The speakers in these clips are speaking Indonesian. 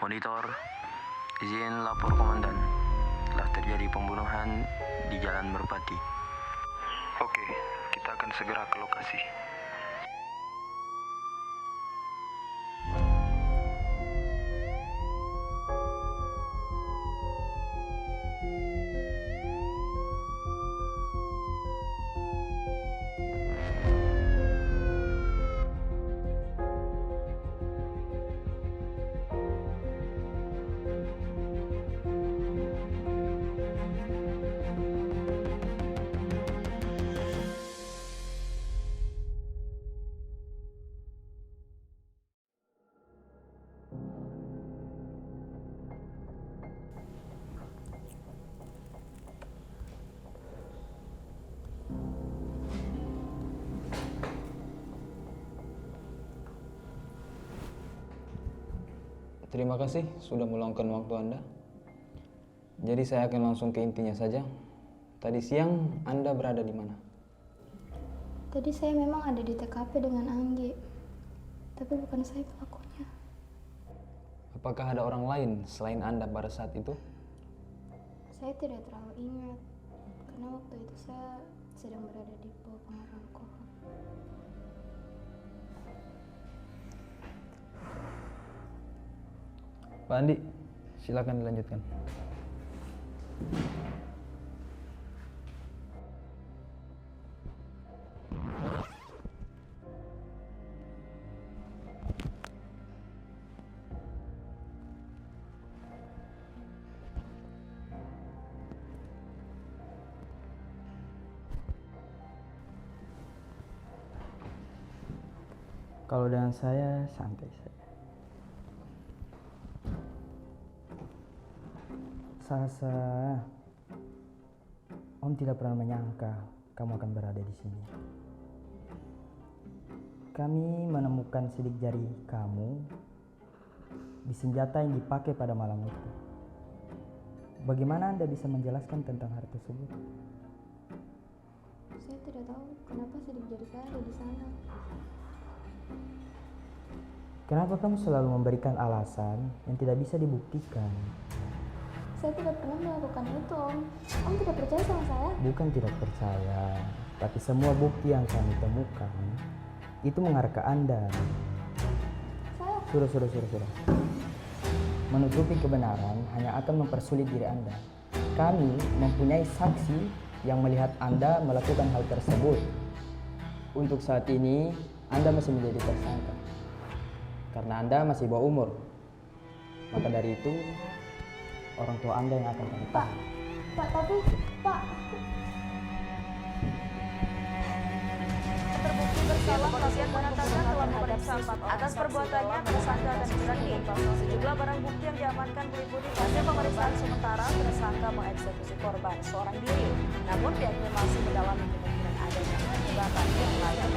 Monitor, izin lapor komandan. Telah terjadi pembunuhan di Jalan Merpati. Oke, kita akan segera ke lokasi. Terima kasih sudah meluangkan waktu Anda. Jadi saya akan langsung ke intinya saja. Tadi siang Anda berada di mana? Tadi saya memang ada di TKP dengan Anggi, tapi bukan saya pelakunya. Apakah ada orang lain selain Anda pada saat itu? Saya tidak terlalu ingat, karena waktu itu saya sedang berada di bawah pengaruh alkohol. Pak Andi, silakan dilanjutkan. Kalau dengan saya santai saja. Sasa, Om tidak pernah menyangka kamu akan berada di sini. Kami menemukan sidik jari kamu di senjata yang dipakai pada malam itu. Bagaimana Anda bisa menjelaskan tentang hal tersebut? Saya tidak tahu kenapa sidik jari saya ada di sana. Kenapa kamu selalu memberikan alasan yang tidak bisa dibuktikan? Saya tidak pernah melakukan itu, Om. Om tidak percaya sama saya? Bukan tidak percaya, tapi semua bukti yang kami temukan itu mengarah ke Anda. Sudah. Menutupi kebenaran hanya akan mempersulit diri Anda. Kami mempunyai saksi yang melihat Anda melakukan hal tersebut. Untuk saat ini, Anda masih menjadi tersangka. Karena Anda masih bawah umur. Maka dari itu, orang tua Anda yang akan kami tahan. Pak. Terbukti bersalah pasien mengatakan telah memeriksa 4 orang. Atas perbuatannya, tersangka akan dijerat. Sejumlah barang bukti yang diamankan meliputi hasil pemeriksaan sementara tersangka mengeksekusi korban seorang diri. Namun pihaknya masih mendalami kemungkinan adanya keterlibatan yang lain.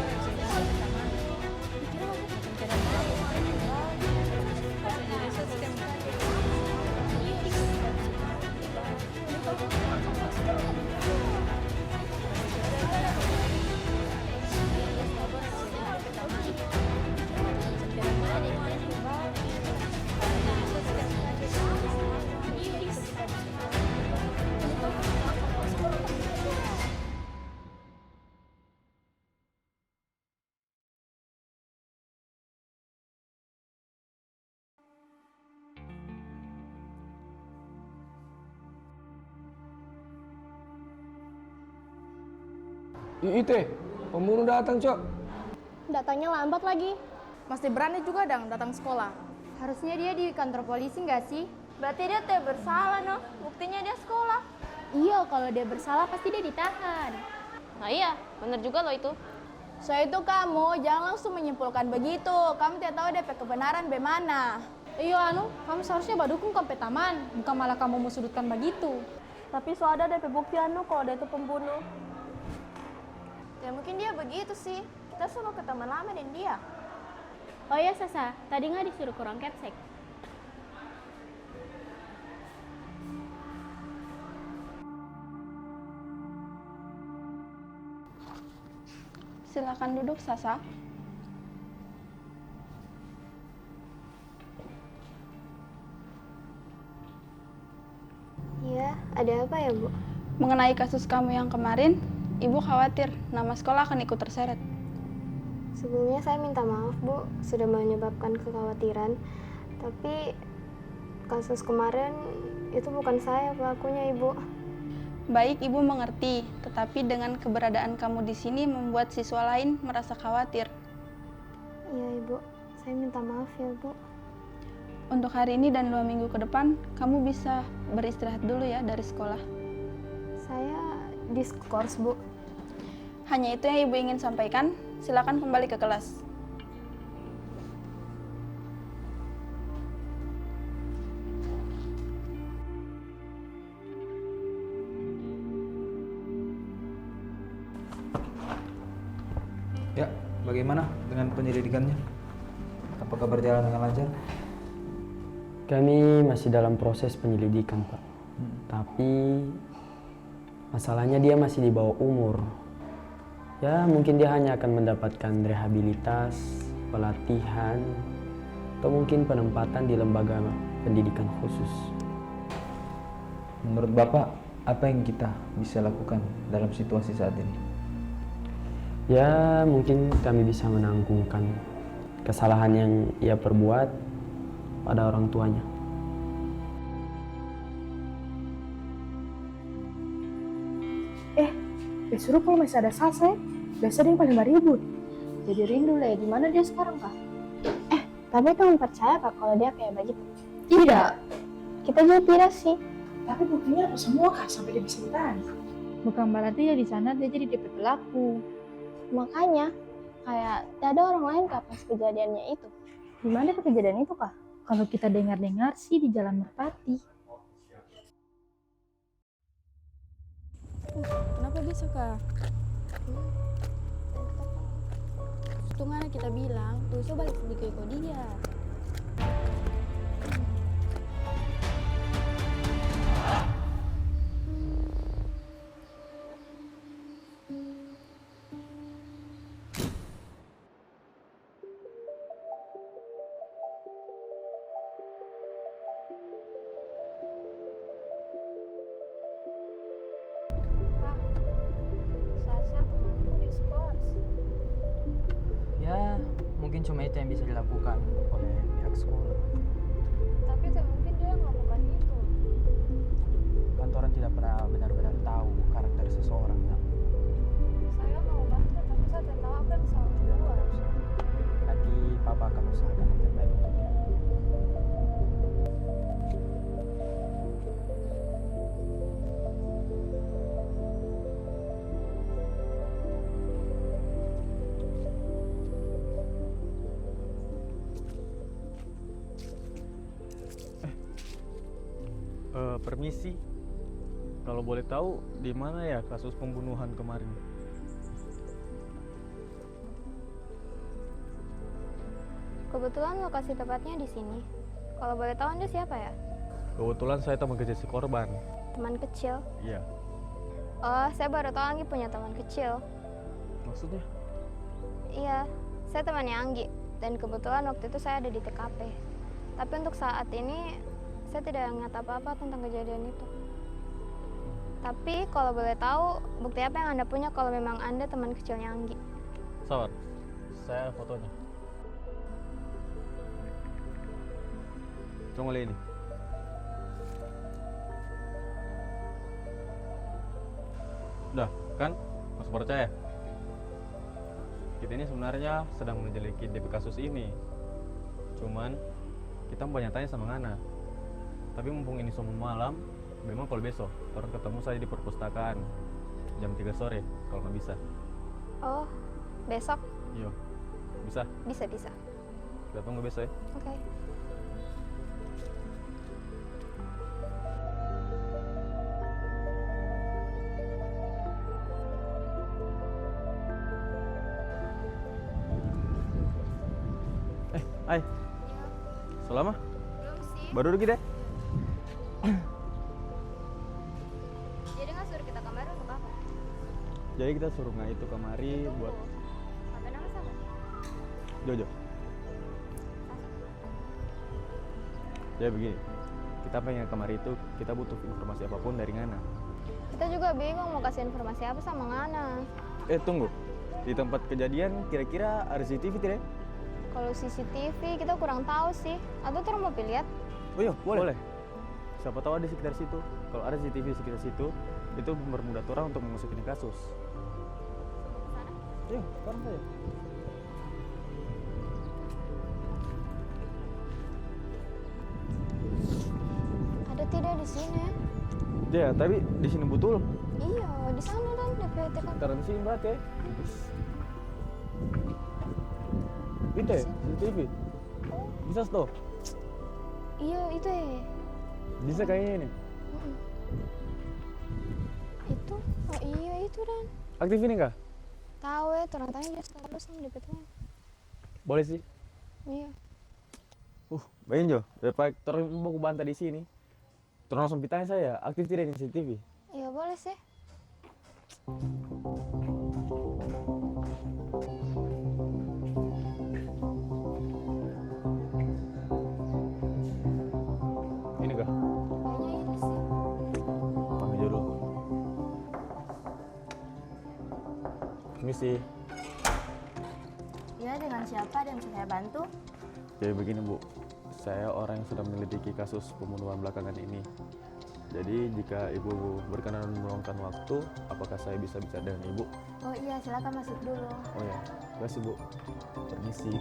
Itu, pembunuh datang, Cok. Datangnya lambat lagi. Masih berani juga dong datang sekolah. Harusnya dia di kantor polisi nggak sih? Berarti dia tidak bersalah, no? Buktinya dia sekolah. Iya, kalau dia bersalah pasti dia ditahan. Nah iya, bener juga loh itu. So itu kamu jangan langsung menyimpulkan begitu. Kamu tidak tahu DP kebenaran bagaimana. Iya, kamu seharusnya dukung sampai taman, bukan malah kamu mau sudutkan begitu. Tapi so ada DP bukti kalau dia itu pembunuh. Ya mungkin dia begitu sih. Kita semua ke taman lama dan dia. Oh ya Sasa, tadi nggak disuruh ke ruang Kepsek? Silakan duduk, Sasa. Ada apa ya, Bu? Mengenai kasus kamu yang kemarin, Ibu khawatir nama sekolah akan ikut terseret. Sebelumnya saya minta maaf, Bu, sudah menyebabkan kekhawatiran. Tapi kasus kemarin itu bukan saya pelakunya, Ibu. Baik, Ibu mengerti, tetapi dengan keberadaan kamu di sini membuat siswa lain merasa khawatir. Iya, Ibu. Saya minta maaf ya, Bu. Untuk hari ini dan 2 minggu ke depan, kamu bisa beristirahat dulu ya dari sekolah. Saya diskors, Bu. Hanya itu yang Ibu ingin sampaikan. Silakan kembali ke kelas. Ya, bagaimana dengan penyelidikannya? Apakah berjalan dengan lancar? Kami masih dalam proses penyelidikan, Pak. Tapi masalahnya dia masih di bawah umur. Ya, mungkin dia hanya akan mendapatkan rehabilitas, pelatihan, atau mungkin penempatan di lembaga pendidikan khusus. Menurut Bapak, apa yang kita bisa lakukan dalam situasi saat ini? Ya, mungkin kami bisa menanggungkan kesalahan yang ia perbuat pada orang tuanya. Disuruh kalau masih ada selesai, biasa dia yang paling beribut. Jadi rindu lah, di mana dia sekarang, Kak? Tapi kamu percaya, Kak, kalau dia kayak begitu? Tidak. Kita juga tidak sih. Tapi buktinya apa semua, Kak, sampai dia bisa ditahan? Bukan berarti dia di sana dia jadi DP pelaku. Makanya, kayak tidak ada orang lain, Kak, pas kejadiannya itu. Di mana kejadian itu, Kak? Kalau kita dengar-dengar sih di Jalan Merpati. Kenapa bisa, Kak? Untung kita bilang, tuh so balik sedikit ke dia. Ya, mungkin cuma itu yang bisa dilakukan oleh pihak sekolah. Tapi mungkin dia melakukan itu. Kantoran tidak pernah benar-benar tahu karakter seseorang. Ya. Saya mau bantu, tapi saya tidak tahu apa yang salah keluar. Nanti Papa akan usahakan yang terbaik untuk dia. Permisi, kalau boleh tahu di mana ya kasus pembunuhan kemarin? Kebetulan lokasi tepatnya di sini. Kalau boleh tahu Anda siapa ya? Kebetulan saya teman kecil si korban. Teman kecil? Iya. Oh, saya baru tahu Anggi punya teman kecil. Maksudnya? Iya, saya temannya Anggi. Dan kebetulan waktu itu saya ada di TKP. Tapi untuk saat ini saya tidak ingat apa-apa tentang kejadian itu. Tapi kalau boleh tahu, bukti apa yang Anda punya kalau memang Anda teman kecilnya Anggi? Sabar, saya fotonya. Coba lihat ini. Udah, kan? Masih percaya? Kita ini sebenarnya sedang menyelidiki DP kasus ini. Cuman, kita banyak tanya sama Ngana. Tapi mumpung ini semua malam, memang kalau besok orang ketemu saya di perpustakaan jam 3 sore kalau nggak bisa. Oh, besok? Iya, bisa? Bisa. Kita tunggu besok ya. Oke. Hai. Selama? Belum sih. Baru lagi deh. Jadi nggak suruh kita kemari untuk apa? Jadi kita suruh nggak itu kemari buat Apa nama sama? Jojo. Ya begini, Kita pengen kemari itu, kita butuh informasi apapun dari Ngana. Kita juga bingung mau kasih informasi apa sama Ngana. Tunggu. Di tempat kejadian kira-kira ada CCTV tidak? Kalau CCTV kita kurang tahu sih. Atau orang mau lihat? Oh iya, boleh. Siapa tahu ada di sekitar situ. Kalau ada CCTV di sekitar situ, itu mempermudah orang untuk mengusut ini kasus. Iya, sekarang saja. Ada tidak di sini? Ya, tapi di sini betul. Iya, di sana dan DPT kan. Taruh di sini berarti ya. Itu ya, CCTV. Bisa stop. Iya, itu ya. Bisa kayaknya ini. Itu, oh iya itu dan. Aktif ini kah? Tahu ya, orang tanya dia status sama DPT-nya. Boleh sih. Iya. Bayangin Jo, daripada terus mau bantah di sini. Terus langsung pitanya saya, aktif tidak di CCTV? Iya boleh sih. Ini kah? Kayaknya ini sih. Panggil dulu. Misi. Ya, dengan siapa ada yang bisa saya bantu? Jadi begini Bu, saya orang yang sudah menyelidiki kasus pembunuhan belakangan ini. Jadi jika Ibu berkenan meluangkan waktu, apakah saya bisa bicara dengan Ibu? Oh iya, silakan masuk dulu. Oh ya, terima kasih Bu. Permisi.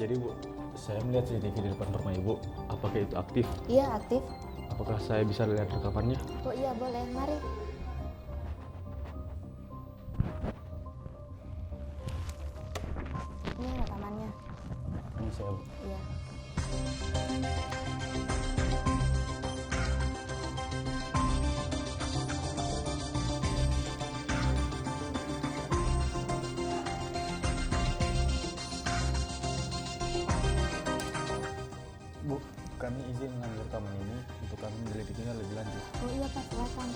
Jadi Bu, saya melihat CCTV di depan rumah Ibu. Apakah itu aktif? Iya, aktif. Apakah saya bisa lihat rekamannya? Oh iya, boleh. Mari. Ini rekamannya. Ini saya Bu. Iya. Bu, kami izin mengambil rekaman ini untuk kami menyelidikinya lebih lanjut. Oh iya, Pak, silakan.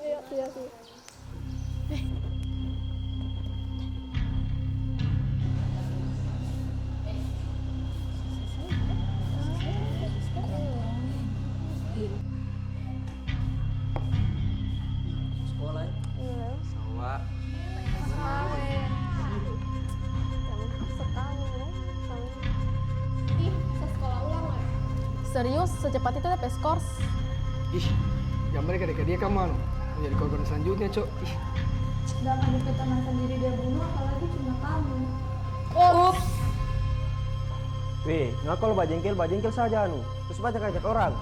Iya, iya sih. Sekolah ya? Iya. Sama. Sekali ya. Ih, saya sekolah ulang lah. Serius, secepat itu dapat skors. Ih, yang mereka dekat dia kamu anu. Menjadi korban selanjutnya, Cok. Ih, Gak ada teman sendiri dia bunuh, apalagi cuma kamu. Ups. Weh, ngakal bajengkel saja anu. Terus banyak orang.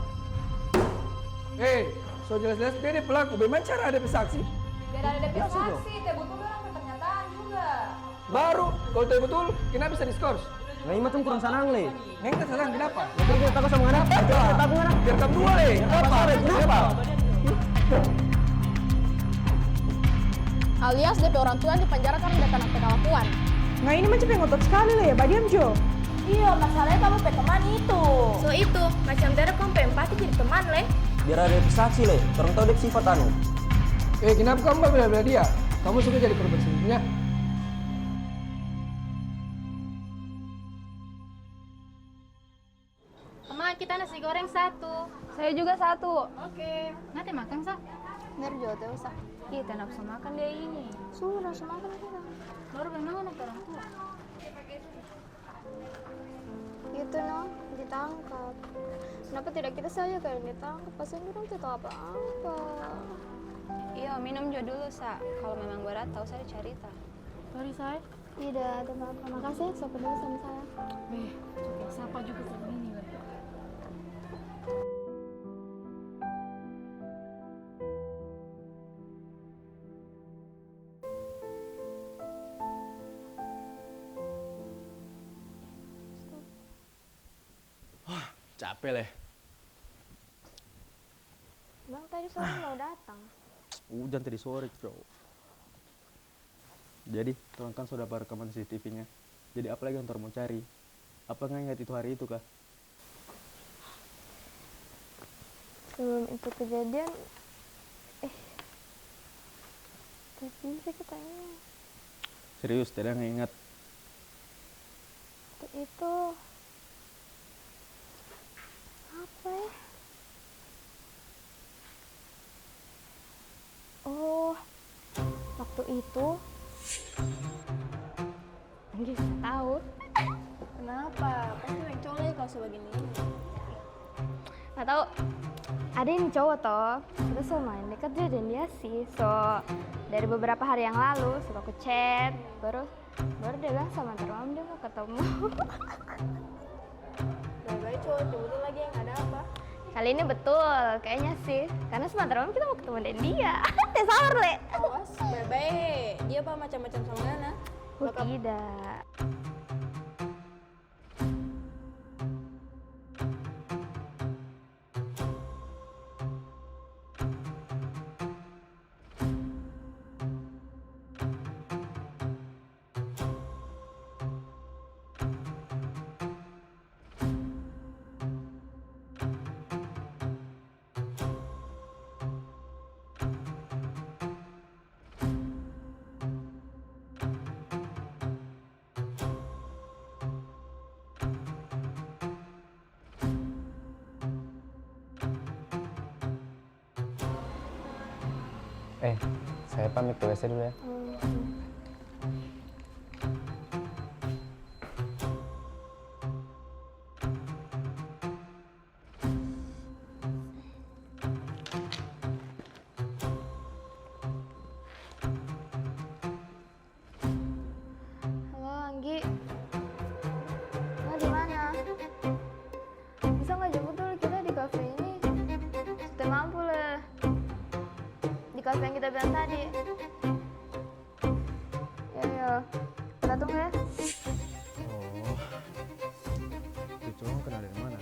so jelas-jelas dia ada pelaku. Bagaimana cara ada saksi? Biar ada DP saksi, teh betul orang pernyataan juga. Baru, kalau tahu betul, kenapa bisa diskors? Nah, ini macam kurang sanang le. Neng kita salah, kenapa? Jadi kita takut sama anak. Takut anak. Biar kamu dua le. Kenapa? Alias DP orang tua yang dipenjara karena udah kena pengakuan. Nah ini macam yang ngotot sekali lah ya, Badiam Jo. Iya, masalahnya kamu pe teman itu. So itu, macam Tere kamu pe empati jadi teman le. Biar ada saksi le. Orang tahu dia sifat anu. Kenapa kamu bela-bela dia? Kamu suka jadi korban selanjutnya? Mama, kita nasi goreng 1. Saya juga 1. Oke. Nanti makan, Sa? Biar jauh tuh usah. Kita nafsu makan dia ini. Suruh nafsu makan kita. Baru memang anak orang tua. Gitu no, ditangkap. Kenapa tidak kita saja kalau ditangkap? Pasien orang tidak tahu apa-apa. Iya, minum jo dulu, Sa. Kalau memang berat, tahu saya cerita. Sorry, Say. Tidak ada apa-apa. Makasih ya, so peduli sama saya. Coba siapa juga kayak gini, Weh. Capek leh. Bang, tadi sore mau datang. Hujan tadi sore, Bro. Jadi, tolong kan sudah rekaman CCTV-nya. Jadi apa lagi yang Tor mau cari? Apa nggak ingat itu hari itu kah? Sebelum itu kejadian, tapi sih katanya Serius, tidak nggak ingat? itu apa ya? Oh, waktu itu nggak tahu. Kenapa? Pasti yang colek kalau sebegini. Nggak tahu. Ada ini cowok toh, kita so main dekat dia dan dia sih. So dari beberapa hari yang lalu, suka aku chat, baru dia bilang sama teman dia mau ketemu. Baik-baik cowok, coba lagi yang ada apa? Kali ini betul, kayaknya sih. Karena sama teman kita mau ketemu dan dia. Teh sabar le. Awas, baik-baik. Dia apa macam-macam sama Nana? Oh tidak. Saya pamit ke WC dulu ya. Halo Anggi. Nah, di mana? Bisa nggak jemput dulu kita di kafe ini? Sudah mampu lah. Di kafe yang kita bilang tadi. Ya. Kita tunggu ya. Oh, itu cowok kenal dari mana?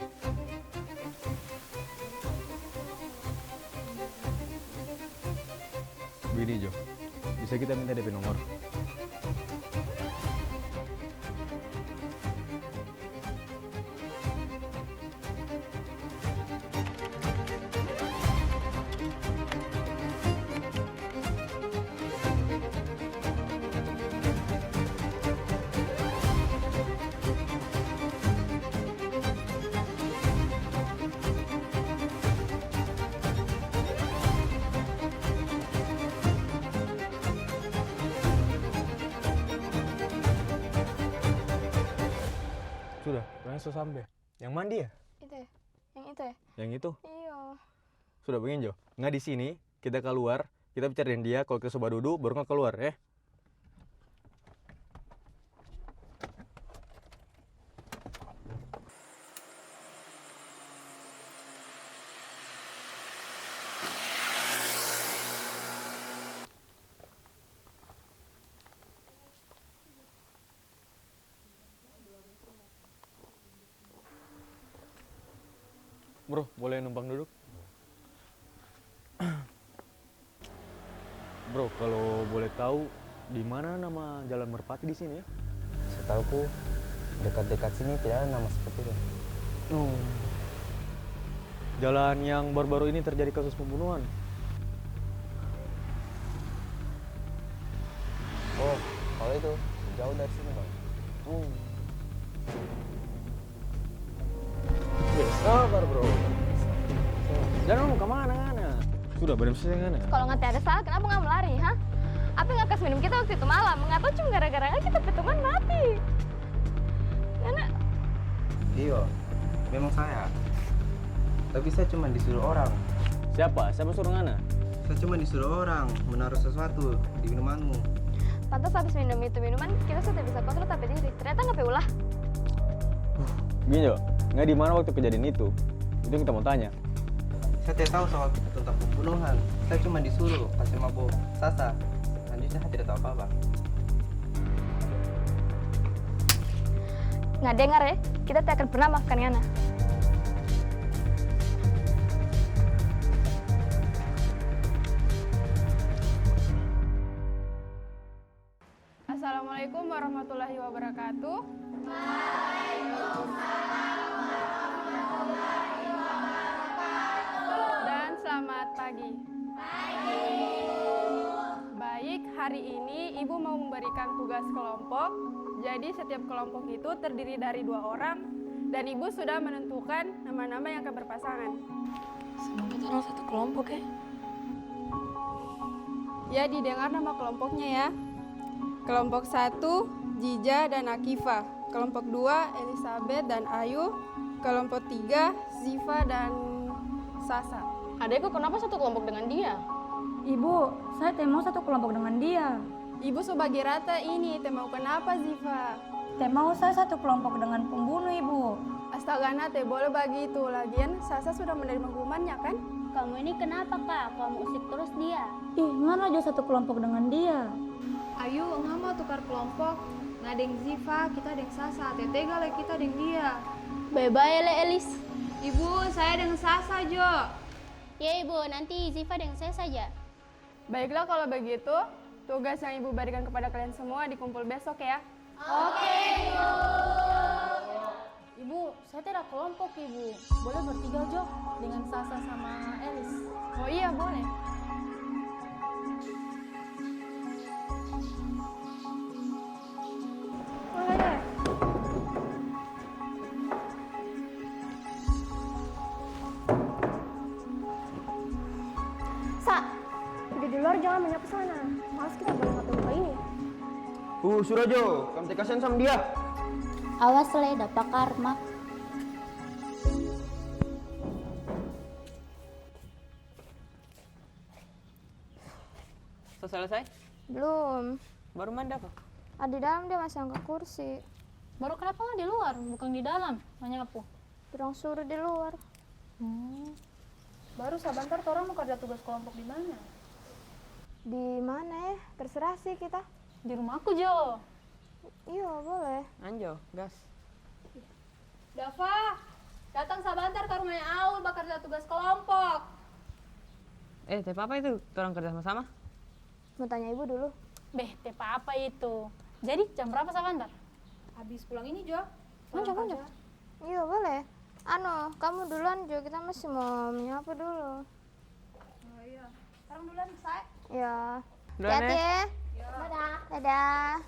Begini Jo, bisa kita minta DP nomor? Sudah, kalian sudah sampai. Yang mandi ya? Itu ya? Yang itu ya? Yang itu? Iya. Sudah begini Jo, nggak di sini, kita keluar, kita bicara dengan dia, kalau kita coba duduk, baru nggak keluar ya. Bro, boleh numpang duduk? Bro, kalau boleh tahu di mana nama Jalan Merpati di sini ya? Setahuku dekat-dekat sini tidak ada nama seperti itu. Oh. Jalan yang baru-baru ini terjadi kasus pembunuhan. Oh, kalau itu jauh dari sini bang. Oh. Sabar bro. Jangan mau kemana? Sudah benar saya ngana. Kalau nggak ada salah, kenapa nggak melari, ha? Apa yang nggak minum kita waktu itu malam? Nggak tahu cuma gara-gara kita petungan mati. Karena Iya, memang saya. Tapi saya cuma disuruh orang. Siapa? Siapa suruh ngana? Saya cuma disuruh orang menaruh sesuatu di minumanmu. pantas habis minum itu minuman kita sudah bisa kontrol tapi diri. Ternyata nggak ulah. Gini Jo, nggak di mana waktu kejadian itu? Itu yang kita mau tanya. Saya tidak tahu soal tentang pembunuhan. Saya cuma disuruh kasih mabuk Sasa. Selanjutnya saya tidak tahu apa-apa. Nggak dengar ya? Kita tidak akan pernah maafkan Yana. Assalamualaikum warahmatullahi wabarakatuh. Dan selamat pagi. Baik, hari ini Ibu mau memberikan tugas kelompok. Jadi setiap kelompok itu terdiri dari 2 orang dan Ibu sudah menentukan nama-nama yang akan berpasangan. Semoga orang satu kelompok ya. Ya, didengar nama kelompoknya ya. Kelompok 1, Jija dan Akifa. Kelompok 2, Elizabeth dan Ayu. Kelompok 3, Ziva dan Sasa. Adekku kenapa satu kelompok dengan dia? Ibu, saya mau satu kelompok dengan dia. Ibu sebagai rata ini, mau kenapa Ziva? Mau saya satu kelompok dengan pembunuh, Ibu. Astaga, Nate, boleh begitu. Lagian Sasa sudah menerima hukumannya kan? Kamu ini kenapa kak? Kamu usik terus dia. Ih, mana aja satu kelompok dengan dia. Ayo, nggak mau tukar kelompok. Nggak ada yang Ziva, kita ada yang Sasa. Tetega lah kita ada yang dia. Bye-bye Le Elis. Ibu, saya dengan Sasa, Jo. Ya ibu, nanti Ziva dengan saya saja. Baiklah kalau begitu, tugas yang Ibu berikan kepada kalian semua dikumpul besok ya. Oke, Ibu. Ibu, saya tidak kelompok, Ibu. Boleh bertiga, Jo, dengan Sasa sama Elis. Oh iya, boleh. Sa, udah di luar jangan banyak kesana. Males kita balik ke muka ini. Surajo, kamu kasihan sama dia. Awas Le, dapat karma. Selesai? Belum. Baru mandi apa? Ada di dalam, dia masih angkat kursi. Baru kenapa nggak di luar, bukan di dalam? Menyapu. Orang suruh di luar. Baru sebentar orang mau kerja tugas kelompok di mana? Di mana ya? Terserah sih kita. Di rumahku, Jo. Iya, boleh. Anjo, gas. Dava, datang sebentar ke rumahnya Aul bakal kerja tugas kelompok. Teh apa itu? Orang kerja sama-sama? Mau tanya ibu dulu. Beh, teh apa itu? Jadi jam berapa sebentar? Habis pulang ini, Jo. Lanjut. Iya, boleh. Kamu duluan, Jo. Kita masih mau menyapa dulu. Oh iya. Sekarang duluan, saya. Ya. Duluan Hati-hati ya. Dadah. Dadah.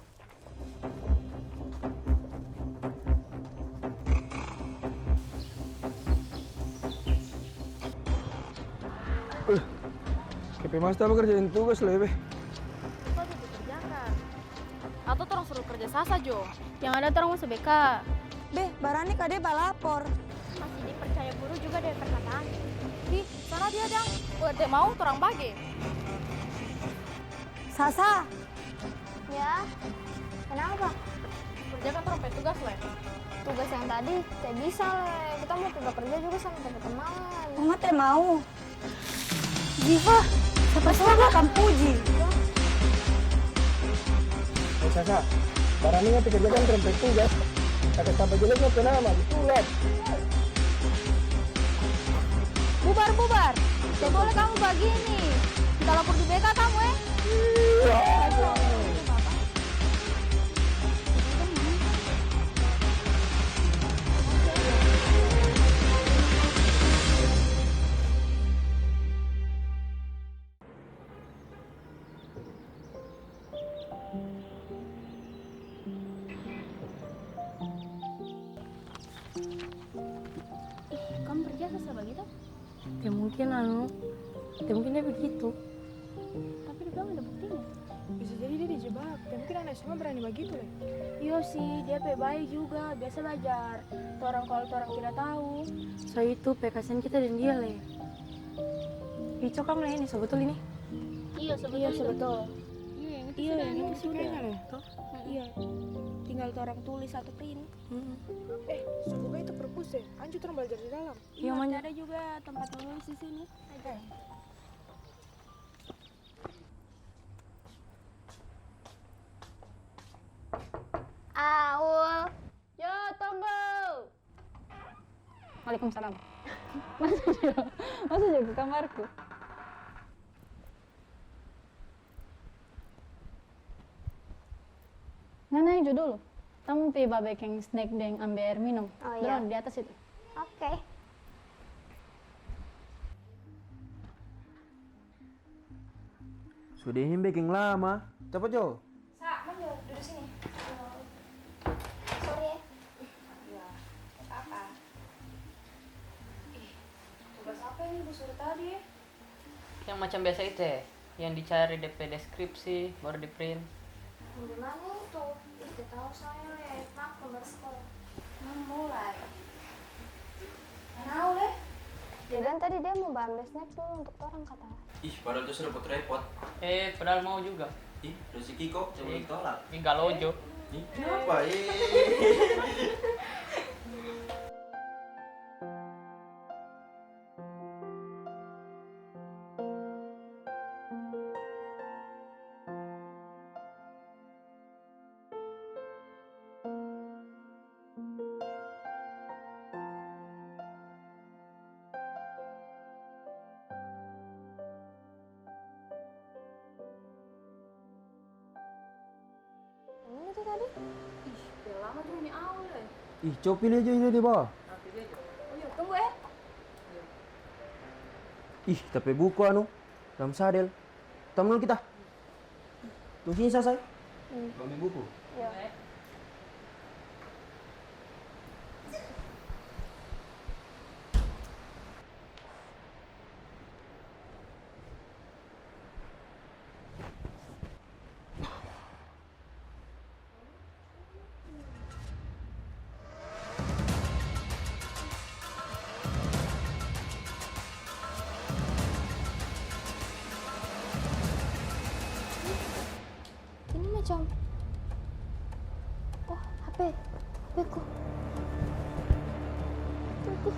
KP Mas apa kerjain tugas lah ya, Be? Kok dikerjakan? Atau orang suruh kerja Sasa, Jo? Yang ada orang masuk BK. Beh, barani kade balapor. Masih dipercaya guru juga dari perkataan. Ih, sana dia, Dang. Udah teh mau, orang bagi. Sasa, Ya. Kenapa? Kerjakan orang tugas, Le. Tugas yang tadi saya bisa, Le. Kita mau coba kerja juga sama teman-teman. Mama teh mau. Ziva, siapa salah akan puji. Sasa, barang ini nggak kerjakan rempet tugas. Kata tambah jeleknya penama, ditulak. Bubar. Tidak boleh kamu begini. Kita lapor di BK kamu ya. Kamu kerja selesai begitu? Ya mungkin dia begitu. Tapi dia bilang ada buktinya. Bisa jadi dia dijebak. Dan mungkin anak SMA berani begitu, Le. Iya sih, dia baik juga, biasa belajar. Kalau orang tidak tahu. So itu kasihan kita dan dia, Le. Itu kamu ini, sebetul ini? Iya, sebetul. Iya, yang itu sih kayaknya, Le. Iya. Tinggal orang tulis atau print. Semoga itu perpus ya. Anjut orang belajar di dalam. Iya, ada juga tempat menulis di sini. Aul. Yo, tunggu. Waalaikumsalam. Masuk juga ke kamarku. Ngana aja dulu. Kamu pi babekeng snack deng ambil air minum. Oh, iya. Drone di atas itu. Oke. Sudah ini baking lama. Cepat Jo. Sa, Bang Jo, duduk sini. Sorry ya. Ya, apa? Tugas apa ini Bu suruh tadi ya? Yang macam biasa itu ya, yang dicari DP deskripsi baru di print. Gimana itu? Ih, tahu saya ya, Pak, kabar sekolah. Mulai. Tahu deh. Dia bilang tadi dia mau ambil snack dulu untuk orang kata. Ih, padahal itu repot-repot. Padahal mau juga. Ih, rezeki kok, coba ditolak. Ini galojo. Ih, kenapa? Gimana itu tadi? Udah lama tuh ini awal deh. Ih, coba pilih aja ini di bawah. Oh iya, tunggu ya. Ih, tapi buku anu. Dalam sadel. Temen kita. Tuh sini selesai. Ambil buku. Iya. Ini macam oh HP-ku tunggu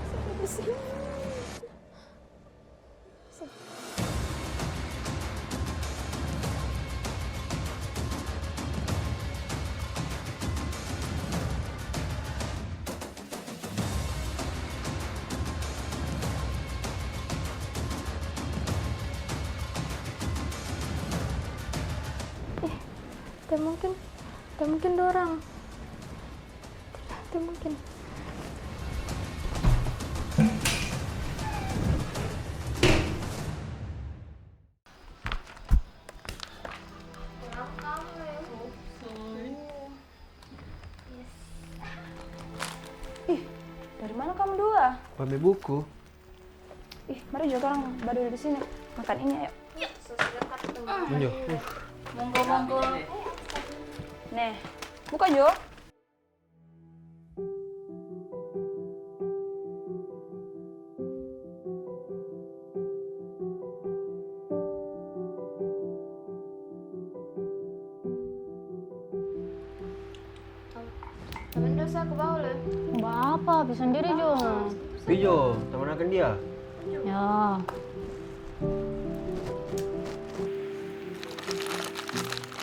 sampai di sini. Tidak mungkin dorang. Tidak mungkin. Ih, dari mana kamu dua? Ambil buku. Ih, mari juga orang baru di sini. Makan ini ayo. Menjo. Monggo. Nih, buka Jo. Temen dosa ke bawah lah. Bapak, bisa sendiri Jo. Pijo, teman akan dia. Ya.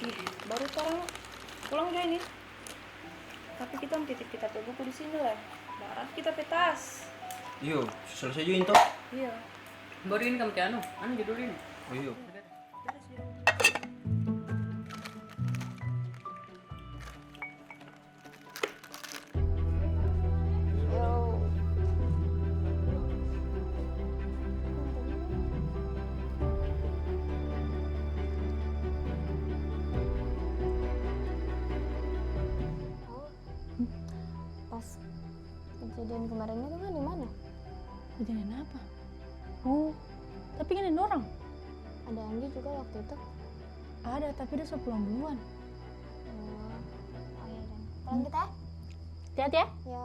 Ih, baru sekarang pulang Jo ini. Tapi kita titip kita tuh buku di sini lah. Darah kita petas. Iyo, selesai juga itu. Iya. Baru ini kamu anu judul ini. Oh iya. Pas kejadian kemarin itu kan di mana? Kejadian apa? Oh, tapi kan ada orang. Ada Anggi juga waktu itu. Ada, tapi dia sudah pulang duluan. Oh iya dan. Pulang kita? Hati-hati ya. Ya.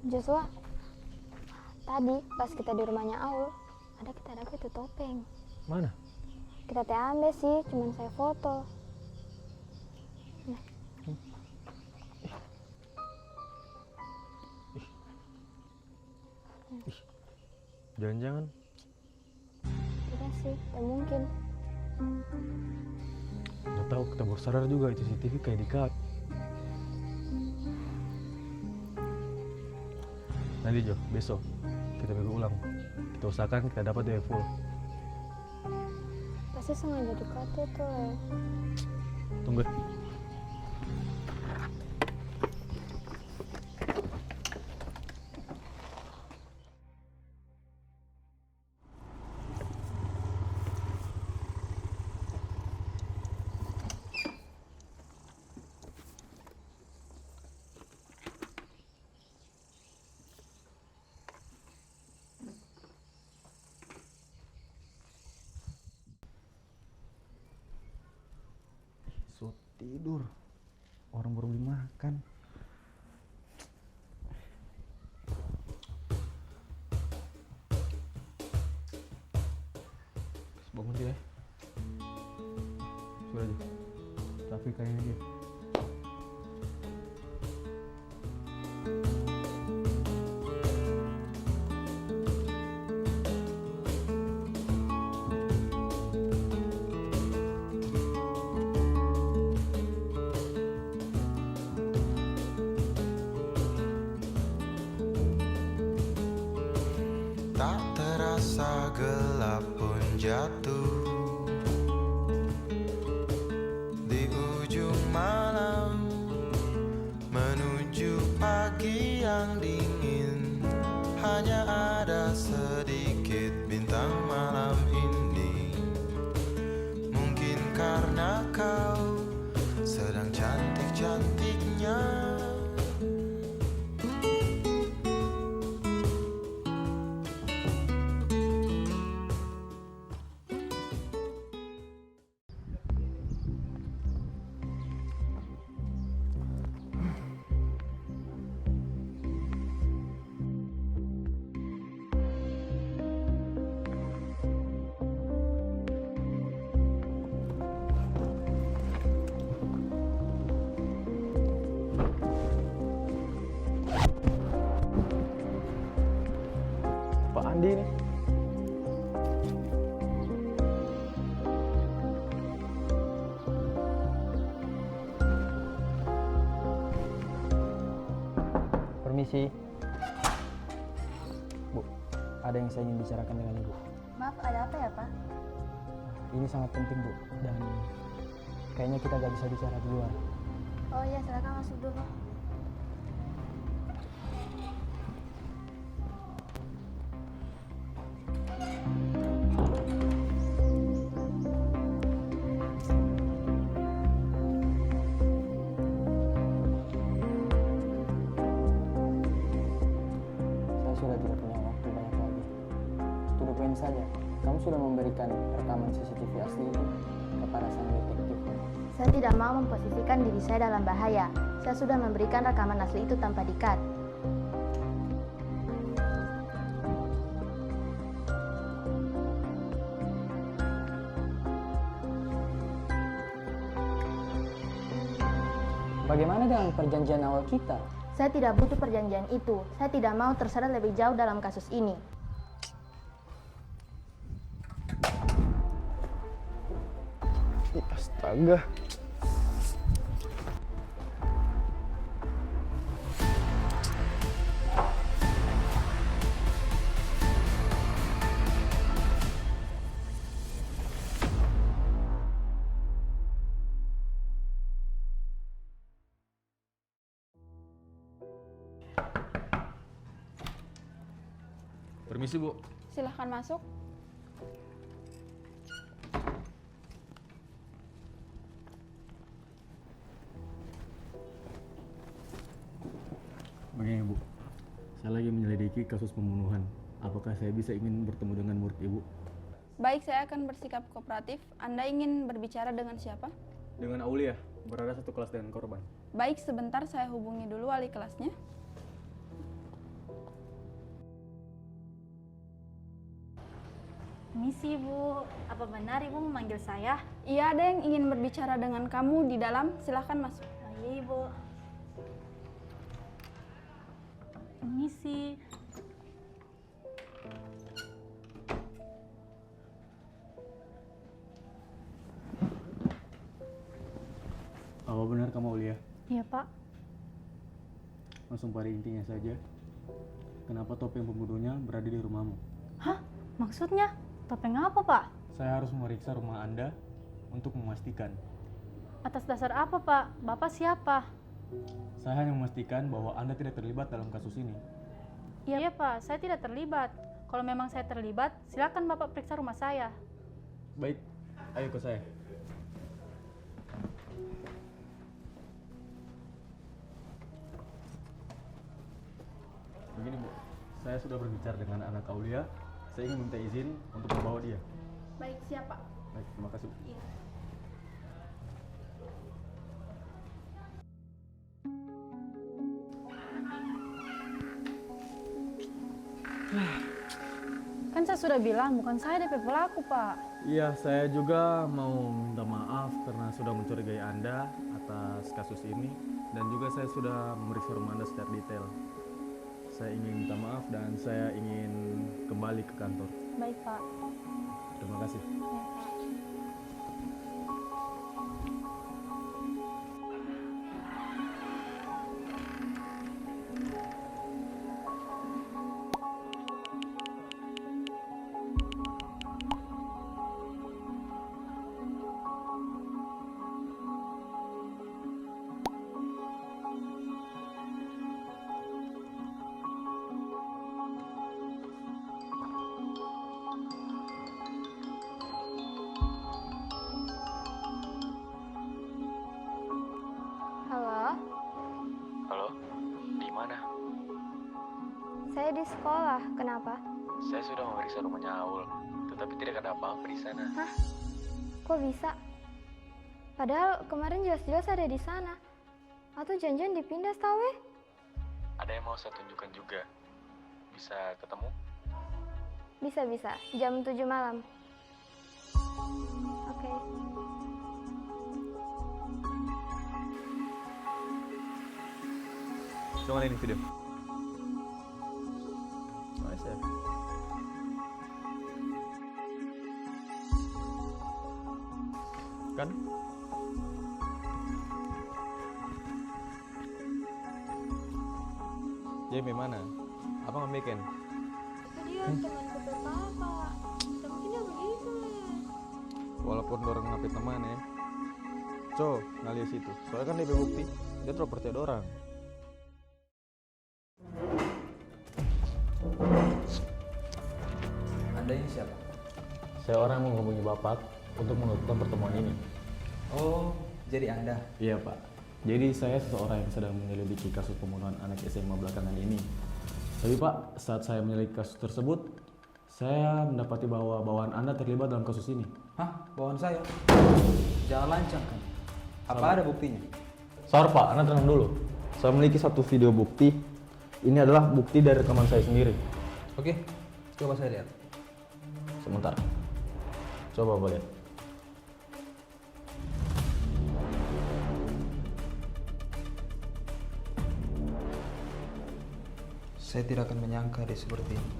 Joshua, tadi pas kita di rumahnya Aul, ada kita dapat itu topeng. Mana? Kita teh ambil sih, cuman saya foto. Nah. Jangan-jangan. Tidak sih, tidak mungkin. Nggak tahu, kita baru sadar juga itu CCTV kayak di-cut. Nanti Jo, besok kita bagi ulang. Kita usahakan kita dapat DP full. Pasti sengaja di-cut itu Le. Tunggu. So tidur, orang baru beli makan. Bangun dia. Sudah aja. Tapi kayaknya dia. Tak terasa gelap pun jatuh di ujung malam menuju pagi yang dingin. Hanya ada sedikit bintang malam ini. Mungkin karena kau sedang cantik-cantiknya. Pak Andi nih. Permisi. Bu, ada yang saya ingin bicarakan dengan Ibu. Maaf, ada apa ya Pak? Ini sangat penting Bu, dan kayaknya kita gak bisa bicara di luar. Oh iya, silakan masuk dulu. Saya sudah tidak punya waktu banyak lagi. To the point saja, kamu sudah memberikan rekaman CCTV asli itu kepada sang detektif. Saya tidak mau memposisikan diri saya dalam bahaya. Saya sudah memberikan rekaman asli itu tanpa di-cut. Bagaimana dengan perjanjian awal kita? Saya tidak butuh perjanjian itu. Saya tidak mau terseret lebih jauh dalam kasus ini. Astaga. Permisi Bu. Silahkan masuk. Begini Bu, saya lagi menyelidiki kasus pembunuhan. Apakah saya bisa ingin bertemu dengan murid Ibu? Baik, saya akan bersikap kooperatif. Anda ingin berbicara dengan siapa? Dengan Aulia, berada satu kelas dengan korban. Baik, sebentar saya hubungi dulu wali kelasnya. Misi Bu, apa benar Ibu memanggil saya? Iya, ada yang ingin berbicara dengan kamu di dalam. Silahkan masuk. Iya Ibu. Misi. Apa benar kamu Aulia? Iya, Pak. Langsung pada intinya saja. Kenapa topeng pembunuhnya berada di rumahmu? Hah? Maksudnya? Topeng apa, Pak? Saya harus memeriksa rumah Anda untuk memastikan. Atas dasar apa, Pak? Bapak siapa? Saya hanya memastikan bahwa Anda tidak terlibat dalam kasus ini. Iya, Pak. Saya tidak terlibat. Kalau memang saya terlibat, silakan Bapak periksa rumah saya. Baik, ayo ke saya. Begini Bu, saya sudah berbicara dengan anak Aulia. Saya ingin minta izin untuk membawa dia. Baik, siapa? Baik, terima kasih Bu. Iya. Kan saya sudah bilang, bukan saya DP pelaku, Pak. Iya, saya juga mau minta maaf karena sudah mencurigai Anda atas kasus ini. Dan juga saya sudah memeriksa rumah Anda secara detail. Saya ingin minta maaf dan saya ingin kembali ke kantor. Baik, Pak. Terima kasih. Ya, Pak. Halo, Halo, di mana? saya di sekolah. Kenapa? Saya sudah memeriksa rumahnya Aul, tetapi tidak ada apa-apa di sana. Hah? Kok bisa? Padahal kemarin jelas-jelas ada di sana. Atau janjian dipindah, tahu? Ada yang mau saya tunjukkan juga. Bisa ketemu? Bisa. Jam 7 malam. Oke. Coba ini video. Nice ya. Kan? Jadi mana? Apa nggak bikin? Dia teman pertama. Tapi dia begitu. Walaupun orang ngapain teman ya. Ngalias itu. Soalnya kan dia bukti. Dia terlalu percaya orang. Anda ini siapa? Saya orang menghubungi Bapak untuk menutup pertemuan ini. Oh, jadi Anda? Iya Pak. Jadi saya seseorang yang sedang menyelidiki kasus pembunuhan anak SMA belakangan ini. Tapi Pak, saat saya menyelidiki kasus tersebut, saya mendapati bahwa bawaan Anda terlibat dalam kasus ini. Hah? Bawaan saya? Jangan lancang kan? Apa ada buktinya? Sabar Pak, Anda tenang dulu. Saya memiliki satu video bukti. Ini adalah bukti dari rekaman saya sendiri. Oke, coba saya lihat. Sebentar. Coba Bapak lihat. Saya tidak akan menyangka dia seperti ini.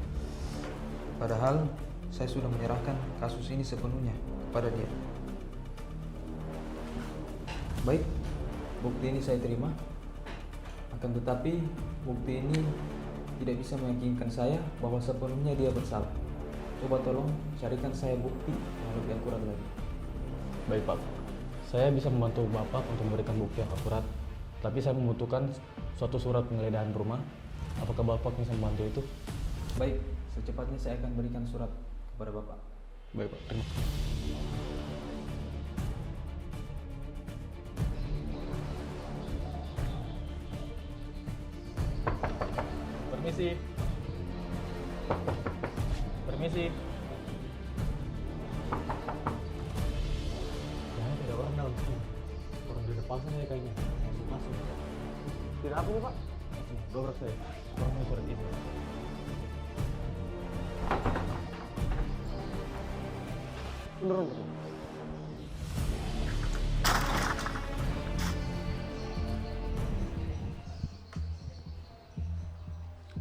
Padahal saya sudah menyerahkan kasus ini sepenuhnya kepada dia. Baik, bukti ini saya terima. Akan tetapi bukti ini tidak bisa meyakinkan saya bahwa sepenuhnya dia bersalah. Coba tolong carikan saya bukti yang lebih akurat lagi. Baik Pak, saya bisa membantu Bapak untuk memberikan bukti yang akurat. Tapi saya membutuhkan suatu surat penggeledahan rumah. Apakah Bapak bisa membantu itu? Baik, secepatnya saya akan berikan surat kepada Bapak. Baik Pak, terima kasih. Permisi. Permisi. Jangan ada orang dalam sini. Orang di depan sana ya kayaknya. Masuk. Tidak apa ya Pak? Dobrak saya. Orang mau surat ini. Beneran.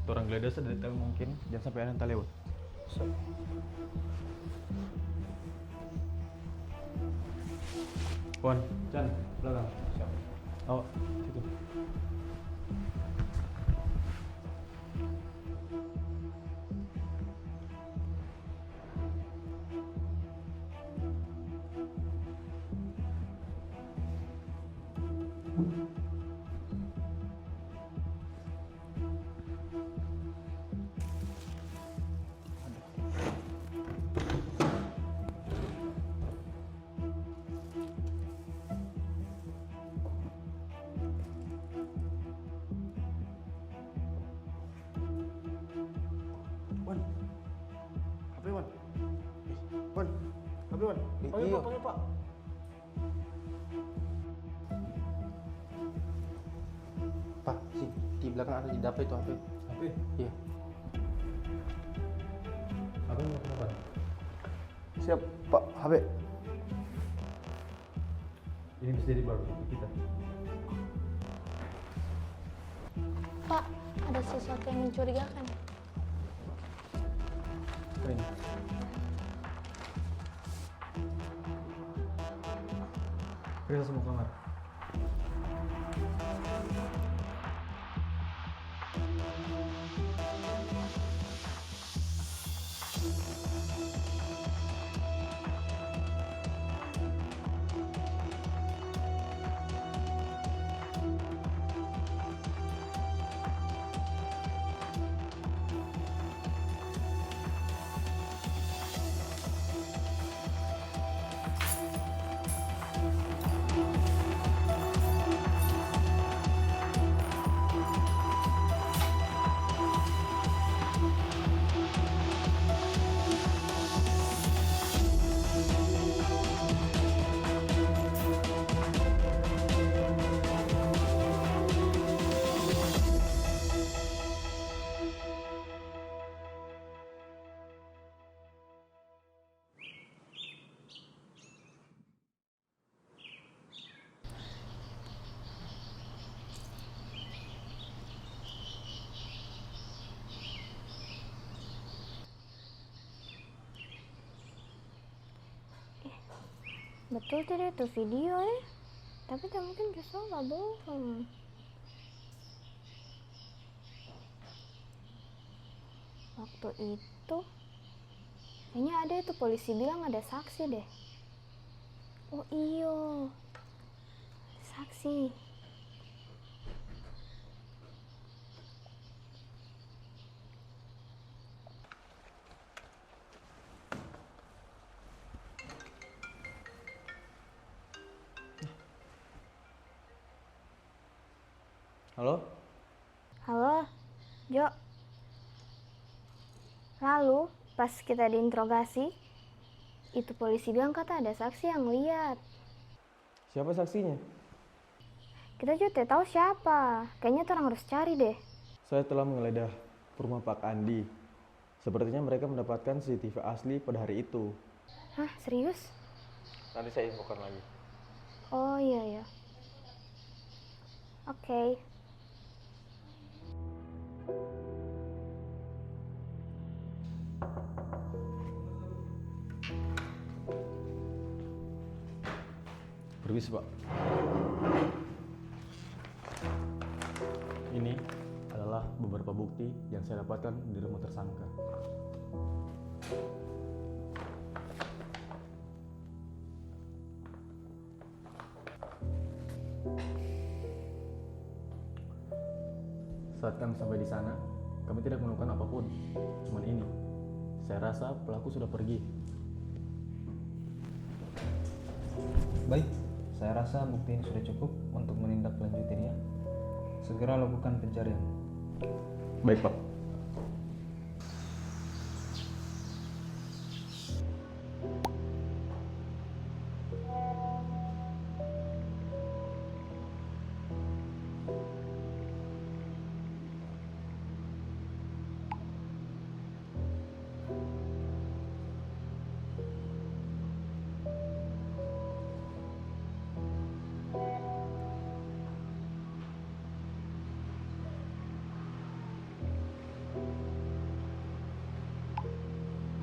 Orang geledah sedetail mungkin, jangan sampai ada yang tak lewat. Wan, Chan, belakang. Siap. Oh, situ. Wan, HP Wan. Wan, HP Wan. Panggil Pak, panggil Pak. Pak, di belakang ada di dapur itu HP. HP? Iya. Apa yang mau kenapa? Siap, Pak, HP. Ini bisa jadi barang bukti kita. Pak, ada sesuatu yang mencurigakan. Kering. Periksa semua kamar. Betul tidak itu video ya? Tapi tak mungkin Joshua nggak bohong. Waktu itu, kayaknya ada itu polisi bilang ada saksi deh. Oh iyo, saksi. Halo? Halo, Jo. Lalu, pas kita diinterogasi, itu polisi bilang kata ada saksi yang lihat. Siapa saksinya? Kita juga tidak tahu siapa. Kayaknya orang harus cari deh. Saya telah menggeledah rumah Pak Andi. Sepertinya mereka mendapatkan CCTV asli pada hari itu. Hah, serius? Nanti saya infokan lagi. Oh iya ya. Oke. Permisi, Pak. Ini adalah beberapa bukti yang saya dapatkan di rumah tersangka. Saat kami sampai di sana, kami tidak menemukan apapun. Cuman ini. Saya rasa pelaku sudah pergi. Baik, saya rasa bukti ini sudah cukup untuk menindaklanjutinya. Segera lakukan pencarian. Baik, Pak.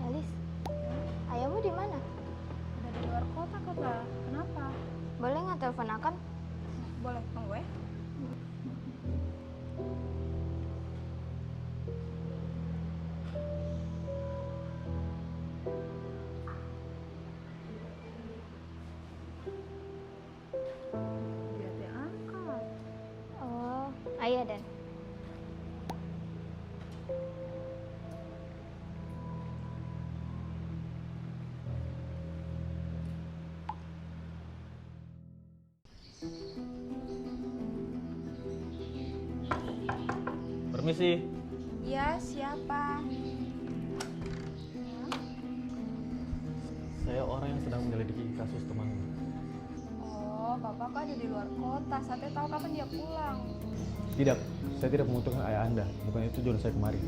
Elis, ayahmu di mana? Udah di luar kota kok, Pak. Kenapa? Boleh nggak telepon Akan? Boleh, tunggu ya. Dia angkat. Oh, ayah dan. Permisi. Iya, siapa? Saya orang yang sedang menyelidiki kasus temanmu. Oh, Bapak kok ada di luar kota. Saya tahu kapan dia pulang. Tidak, saya tidak membutuhkan ayah Anda. Bukan itu tujuan saya kemari.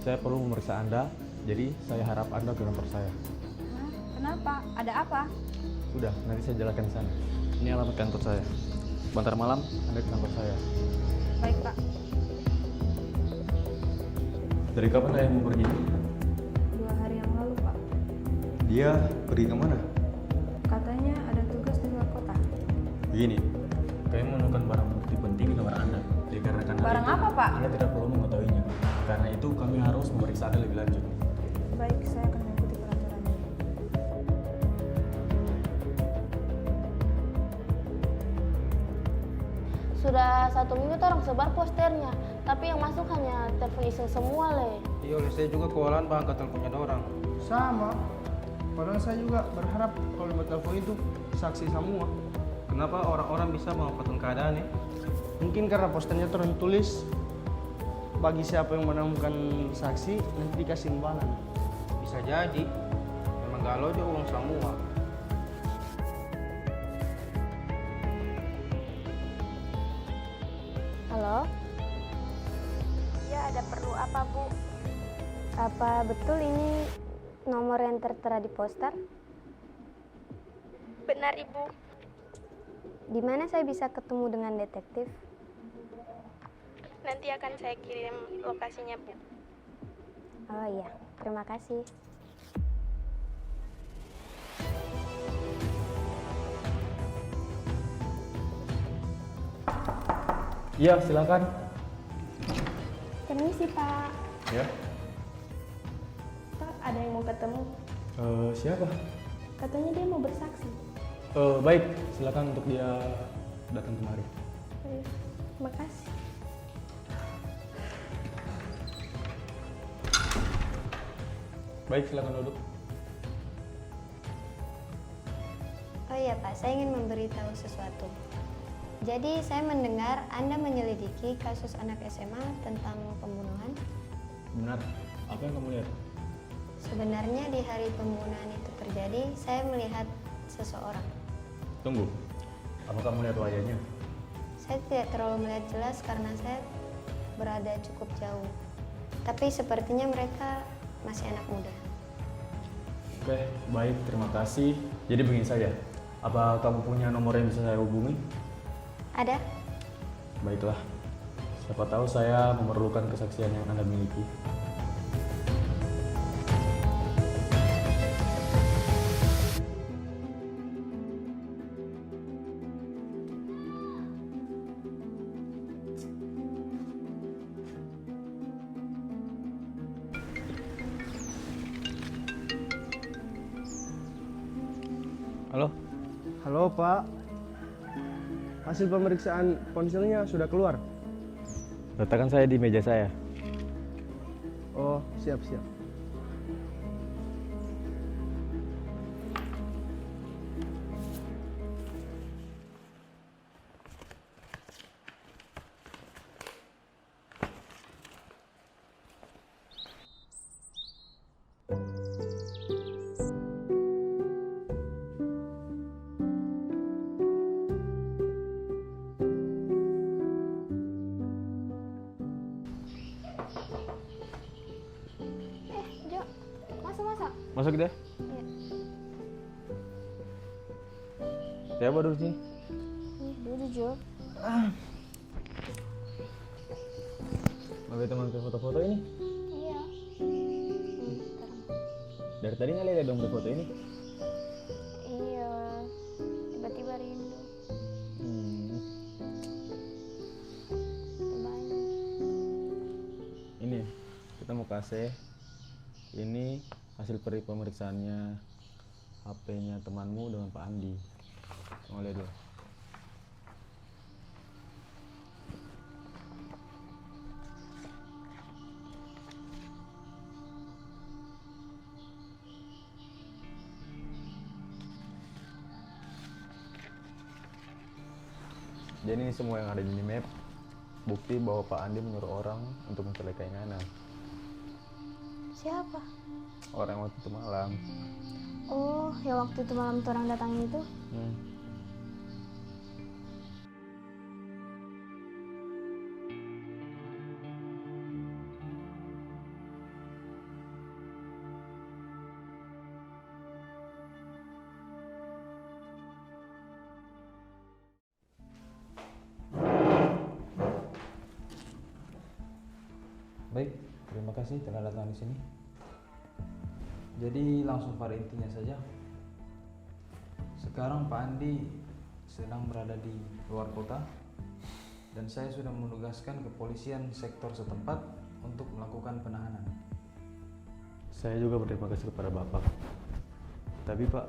Saya perlu memeriksa Anda, jadi saya harap Anda ke kantor saya. Hah? Kenapa? Ada apa? Sudah, nanti saya jelaskan di sana. Ini alamat kantor saya. Sebentar malam, Anda ke kantor saya. Baik, Pak. Dari kapan ayah mau pergi? 2 hari yang lalu, Pak. Dia pergi ke mana? Katanya ada tugas di luar kota. Begini, kami menemukan barang bukti penting di kamar Anda. Dikarenakan hal Barang itu, apa, Pak? Anda tidak perlu mengetahuinya. Karena itu kami harus memeriksa Anda lebih lanjut. Baik, saya akan mengikuti peraturannya. Sudah 1 minggu orang sebar posternya, tapi yang masuk hanya telepon iseng semua le. Iya, oleh saya juga kewalahan Pak angkat teleponnya orang. Sama. Padahal saya juga berharap kalau lewat telepon itu saksi semua. Kenapa orang-orang bisa memanfaatkan keadaan ya? Mungkin karena posternya tertulis bagi siapa yang menemukan saksi nanti dikasih imbalan. Bisa jadi. Memang galau dia uang semua. Halo? Ya, ada perlu apa, Bu? Apa betul ini nomor yang tertera di poster? Benar, Ibu. Di mana saya bisa ketemu dengan detektif? Nanti akan saya kirim lokasinya, Bu. Oh iya, terima kasih. Iya, silakan. Permisi, Pak. Ya. Pak, ada yang mau ketemu. Siapa? Katanya dia mau bersaksi. Baik, silakan untuk dia datang kemari. Terima kasih. Baik, silakan duduk. Oh iya, Pak, saya ingin memberitahu sesuatu. Jadi saya mendengar Anda menyelidiki kasus anak SMA tentang pembunuhan. Benar. Apa yang kamu lihat? Sebenarnya di hari pembunuhan itu terjadi, saya melihat seseorang. Tunggu. Apa kamu lihat wajahnya? Saya tidak terlalu melihat jelas karena saya berada cukup jauh. Tapi sepertinya mereka masih anak muda. Oke, baik. Terima kasih. Jadi begini saja. Apa kamu punya nomor yang bisa saya hubungi? Ada? Baiklah. Siapa tahu saya memerlukan kesaksian yang Anda miliki. Halo? Halo, Pak. Hasil pemeriksaan ponselnya sudah keluar. Letakkan saya di meja saya. Oh, siap-siap. Jo, masuk. Masuk deh. Iya. Siapa duduk sini? Duduk, Jo. Mau teman ke foto-foto ini? Iya. Dari tadi nggak lihat dong foto ini? Iya. Tiba-tiba rindu. Kase, ini hasil pemeriksaannya HP-nya temanmu dengan Pak Andi. Kamu lihat dulu. Jadi ini semua yang ada di map bukti bahwa Pak Andi menyuruh orang untuk mencelakai Ngana. Siapa? Orang waktu itu malam. Oh, yang waktu itu malam orang datangin itu? Baik, terima kasih telah datang di sini. Jadi langsung pada intinya saja. Sekarang Pak Andi sedang berada di luar kota dan saya sudah menugaskan kepolisian sektor setempat untuk melakukan penahanan. Saya juga berterima kasih kepada Bapak. Tapi Pak,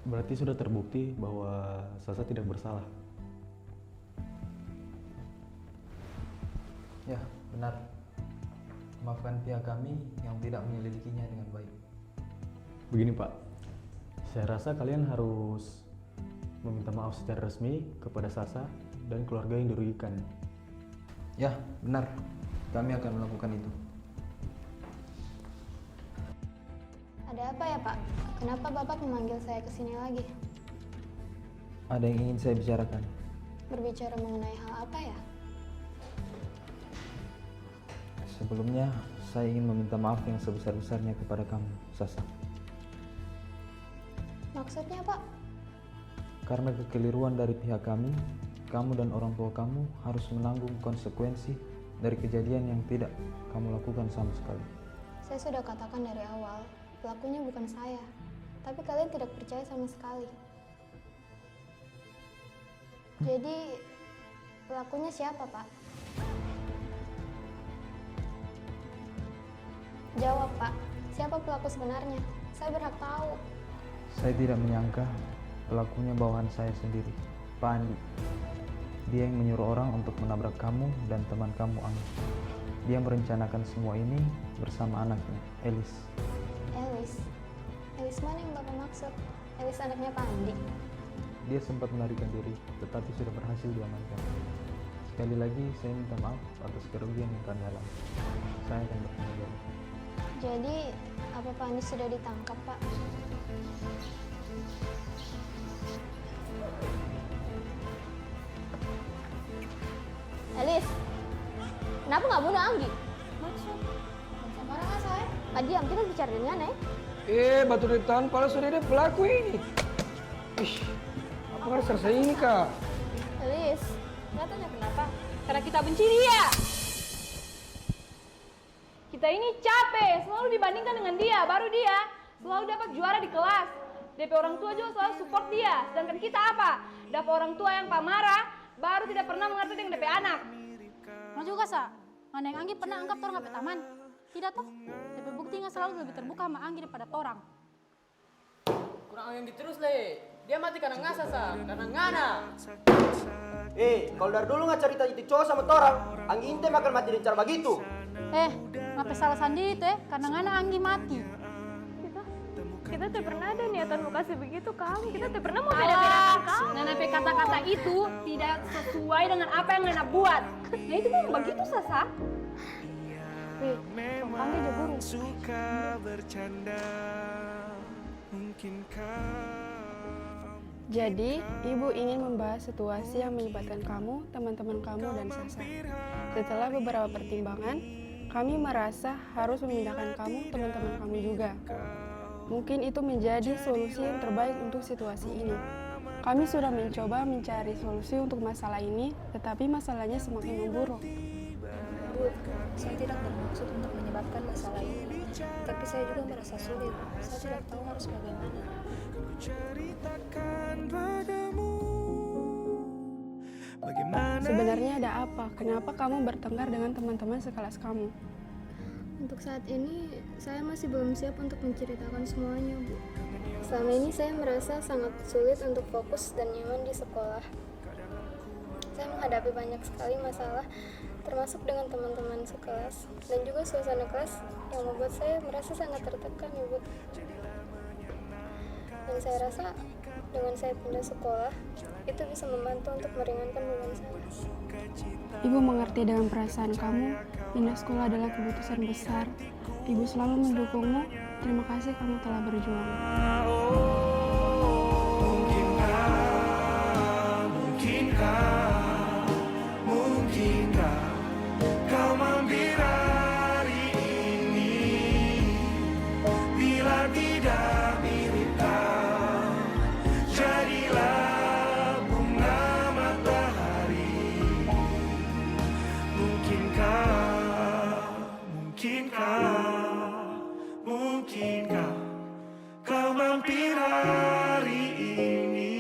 berarti sudah terbukti bahwa Sasa tidak bersalah. Ya, benar. Maafkan pihak kami yang tidak menyelidikinya dengan baik. Begini Pak, saya rasa kalian harus meminta maaf secara resmi kepada Sasa dan keluarga yang dirugikan. Ya, benar. Kami akan melakukan itu. Ada apa ya, Pak? Kenapa Bapak memanggil saya ke sini lagi? Ada yang ingin saya bicarakan. Berbicara mengenai hal apa ya? Sebelumnya, saya ingin meminta maaf yang sebesar-besarnya kepada kamu, Sasa. Maksudnya, Pak? Karena kekeliruan dari pihak kami, kamu dan orang tua kamu harus menanggung konsekuensi dari kejadian yang tidak kamu lakukan sama sekali. Saya sudah katakan dari awal, pelakunya bukan saya. Tapi kalian tidak percaya sama sekali. Jadi, pelakunya siapa, Pak? Jawab, Pak. Siapa pelaku sebenarnya? Saya berhak tahu. Saya tidak menyangka pelakunya bawahan saya sendiri, Pak Andi. Dia yang menyuruh orang untuk menabrak kamu dan teman kamu, Anggi. Dia merencanakan semua ini bersama anaknya, Elis. Elis? Elis mana yang Bapak maksud? Elis anaknya Pak Andi? Dia sempat melarikan diri, tetapi sudah berhasil diamankan. Sekali lagi, saya minta maaf atas kerugian yang kami alami. Saya akan bertanggung jawab. Jadi, apa Pak Andi sudah ditangkap, Pak? Elis, kenapa nggak bunuh Anggi? Maksud? Sama orang saya? Pak diam, kita bicara dengan Batu di tangan pala sudah ada pelaku ini. Apa harus selesai ini, Kak? Elis, nggak tanya kenapa? Karena kita benci dia. Kita ini capek, selalu dibandingkan dengan dia, baru dia selalu dapat juara di kelas. DP orang tua juga selalu support dia, sedangkan kita apa? Dapat orang tua yang pamarah, baru tidak pernah mengerti dengan DP anak. Mau juga, Sa? Mana yang Anggi pernah anggap orang sampai taman? Tidak toh? DP bukti nggak selalu lebih terbuka sama Anggi daripada orang. Kurang angin terus le. Dia mati karena ngasa sa, karena ngana. Kalau dari dulu nggak cerita itu cowok sama orang, Anggi inte makan mati dengan cara begitu. Ngapa salah sendiri teh? Karena ngana Anggi mati. Kita tidak pernah ada niatan mau kasih begitu kamu. Kita tidak pernah mau beda-bedakan kamu. Nana kata-kata itu tidak sesuai dengan apa yang Nana buat. Nah itu memang begitu Sasa. Memang suka bercanda. Jadi, Ibu ingin membahas situasi yang melibatkan kamu, teman-teman kamu, dan Sasa. Setelah beberapa pertimbangan, kami merasa harus memindahkan kamu, teman-teman kamu juga. Mungkin itu menjadi solusi yang terbaik untuk situasi ini. Kami sudah mencoba mencari solusi untuk masalah ini, tetapi masalahnya semakin memburuk. Bu, saya tidak bermaksud untuk menyebabkan masalah ini, tapi saya juga merasa sulit. Saya tidak tahu harus bagaimana. Sebenarnya ada apa? Kenapa kamu bertengkar dengan teman-teman sekelas kamu? Untuk saat ini, saya masih belum siap untuk menceritakan semuanya, Bu. Selama ini saya merasa sangat sulit untuk fokus dan nyaman di sekolah. Saya menghadapi banyak sekali masalah, termasuk dengan teman-teman sekelas, dan juga suasana kelas yang membuat saya merasa sangat tertekan, Ibu. Dan saya rasa dengan saya pindah sekolah, itu bisa membantu untuk meringankan beban saya. Ibu mengerti dengan perasaan kamu. Pindah sekolah adalah keputusan besar. Ibu selalu mendukungmu. Terima kasih kamu telah berjuang. Mungkinkah kau mampir hari ini? Bila tidak mirip kau, jadilah bunga matahari. Mungkinkah kau mampir hari ini?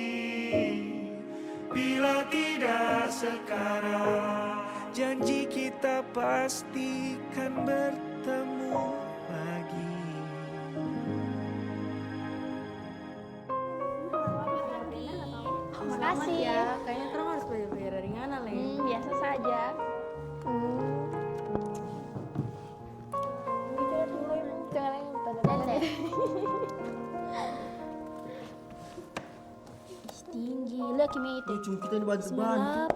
Bila tidak sekarang, janji kita pastikan bertemu lagi. Makasih ya, kayaknya terang harus belajar dari Ngana, Le. Biasa saja. Tinggi, lihat Kimi itu. Cuma kita ini bantu-bantu.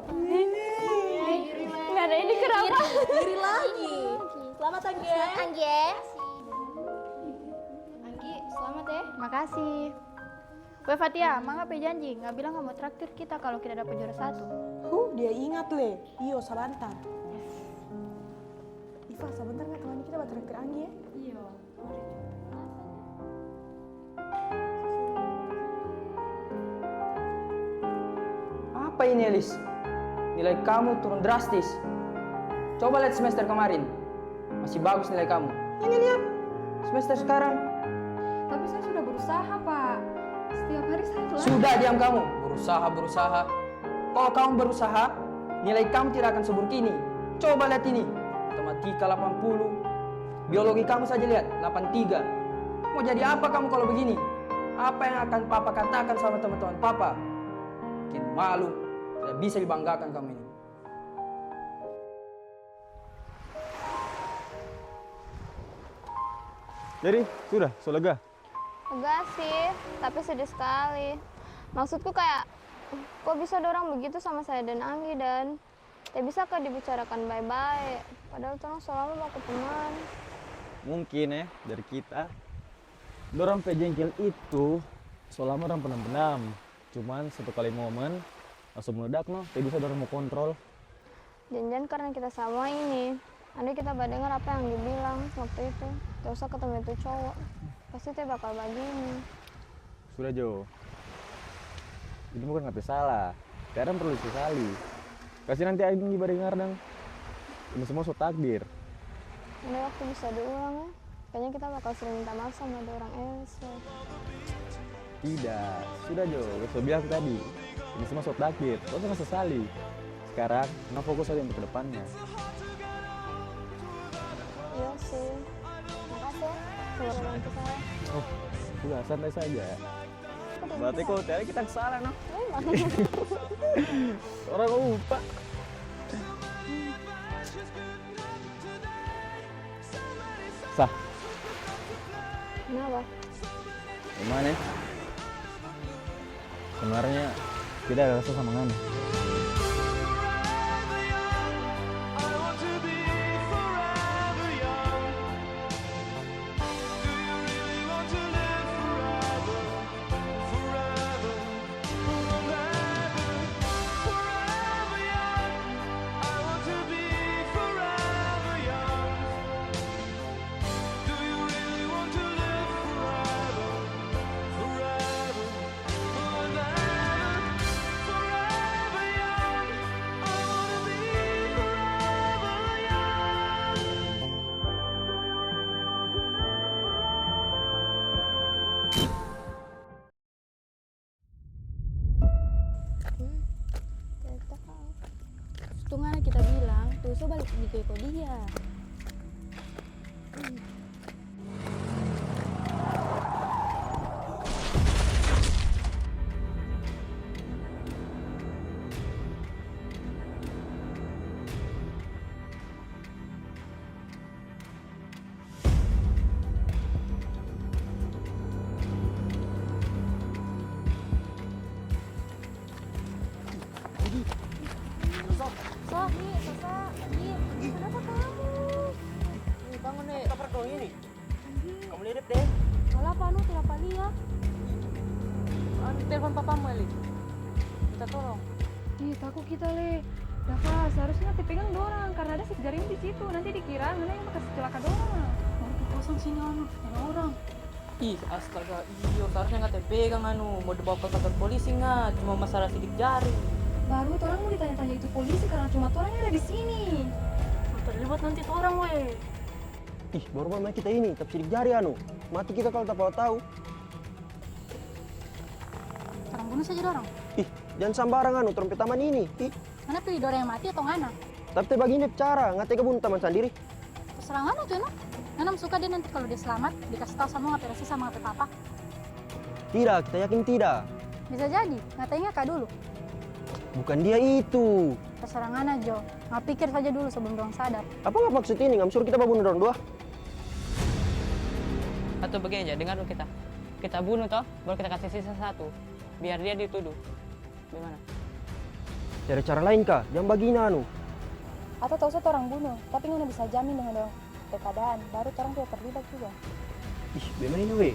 Nggak ada ini kenapa? Diri lagi. Selamat Anggi. Anggi, selamat ya. Makasih. Weh Fatia, Mangga janji nggak bilang nggak mau traktir kita kalau kita dapat juara 1. Dia ingat Le. Iyo, sabantar. Iva, sebentar nggak teman kita buat traktir Anggi ya? Iya. Apa ini Elis? Nilai kamu turun drastis. Coba lihat semester kemarin. Masih bagus nilai kamu. Ini lihat. Semester sekarang. Tapi saya sudah berusaha, Pak. Setiap hari saya kelas. Sudah diam kamu. Berusaha. Kalau kamu berusaha, nilai kamu tidak akan seburuk ini. Coba lihat ini. Matematika 80. Biologi kamu saja lihat, 83. Mau jadi apa kamu kalau begini? Apa yang akan Papa katakan sama teman-teman Papa? Bikin malu. Tidak bisa dibanggakan kamu ini. Jadi, sudah, so lega? Enggak sih, tapi sedih sekali. Maksudku kayak, kok bisa ada orang begitu sama saya dan Anggi dan ya bisa kah dibicarakan baik-baik? Padahal orang selalu mau ke teman. Mungkin ya, dari kita. Dorang pejengkel itu, selama orang pendam-pendam. Cuman satu kali momen, langsung meledak no, tidak bisa dorang mau kontrol. Jangan karena kita sama ini. Andai kita dengar apa yang dibilang waktu itu, gak usah ketemu itu cowok. Pasti dia bakal begini. Sudah Jo. Ini bukan kata salah. Sekarang perlu disesali. Kasih nanti Aing ibadah ngardang. Ini semua so takdir. Andai waktu bisa diulang ya, kayaknya kita bakal sering minta maaf sama ada orang else. Tidak, sudah Jo. Saya bilang tadi. Ini semua so takdir. Kau jangan sesali. Sekarang, nah fokus aja untuk kedepannya. Iya sih. Makasih ya, sudah bantu saya. Oh, sudah santai saja. Berarti kok tadi kita kesalahan no? Orang lupa. Sah. Kenapa? Gimana? Sebenarnya tidak ada rasa sama Ngana. Tunggu kita bilang, tuh so balik di keko dia. Kenapa kamu? Bangun nih, apa dong ini? Kamu lihat deh. Kalau apa anu tidak lihat? Telepon papamu Eli. Kita tolong. Ih, takut kita le. Dafa, seharusnya dipegang dorang karena ada sip jaring di situ. Nanti dikira mana yang bekas celaka dorang. Mau kosong sini anu, ada orang. Ih, astaga, iyo, seharusnya nggak pegang anu, mau dibawa ke kantor polisi nggak? Cuma masalah sidik jari. Baru orang mau ditanya-tanya itu polisi karena cuma orangnya ada di sini. Terlibat nanti orang weh. Ih, baru mama kita ini, tapi sidik jari anu. Mati kita kalau tak tahu. Orang bunuh saja dorang. Ih, jangan sambarang anu, trompet taman ini. Ih, Mana pilih dorang yang mati atau ngana? tapi begini cara, nggak tega bunuh teman sendiri. Terserah ngana tuh no. Ngana suka dia nanti kalau dia selamat dikasih tahu sama ngapain sih sama ngapain papa. Tidak, kita yakin tidak. Bisa jadi, ngatanya kak dulu. Bukan dia itu. Terserah ngana Jo. Nggak pikir saja dulu sebelum dorang sadar. Apa nggak maksud ini? Nggak suruh kita bunuh dorong dua. Atau begini aja, dengar dulu kita. Kita bunuh toh, baru kita kasih sisa satu. Biar dia dituduh. Gimana? Cari cara lain kah? Jangan begini anu. Atau tahu saya orang bunuh, tapi ngana bisa jamin dengan dorang keadaan. Baru orang tidak terlibat juga. Ih, bagaimana ini weh?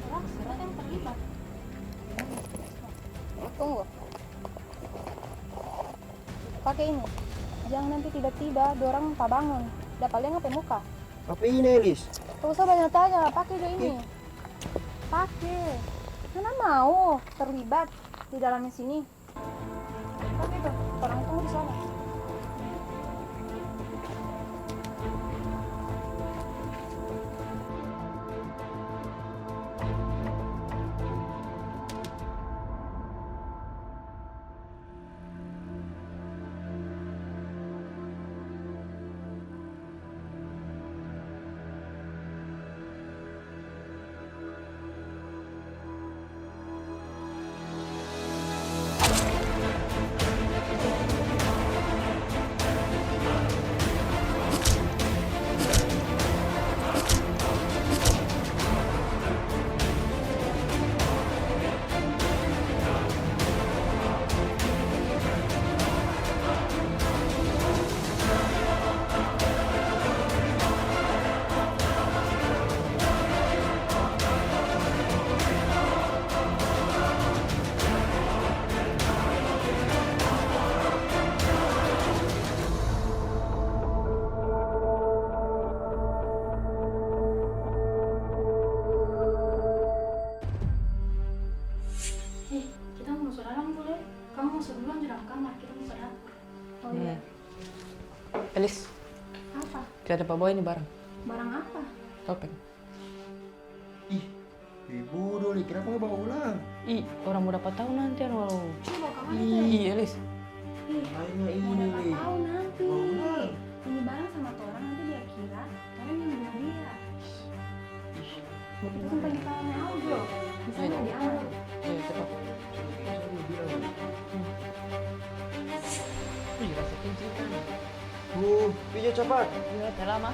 Serah yang terlibat. Tunggu. Pakai ini. Jangan nanti tiba-tiba dorang tak bangun. Dapat lihat ngapain muka. Apa ini Elis? Tuh usah banyak tanya, pakai deh ini. Pakai. Mana mau terlibat di dalamnya sini. Pakai tuh, orang tunggu di sana. Elis, Apa? kita dapat bawa ini barang. Barang apa? Topeng. Ibu dulu, kenapa nggak bawa ulang? Ih, orang mau dapat tahu nanti anu. Ini bawa kemana tuh? Ih, Elis. Kayaknya Mau ini dapat nih. tahu nanti. Bawa ulang. Ini barang sama orang nanti dia kira orang yang bunuh dia. Itu sampai di tangannya audio. Bisa nggak diambil? Ayo cepat. Ih, rasa kunci kan. Video cepat. Iya, lama.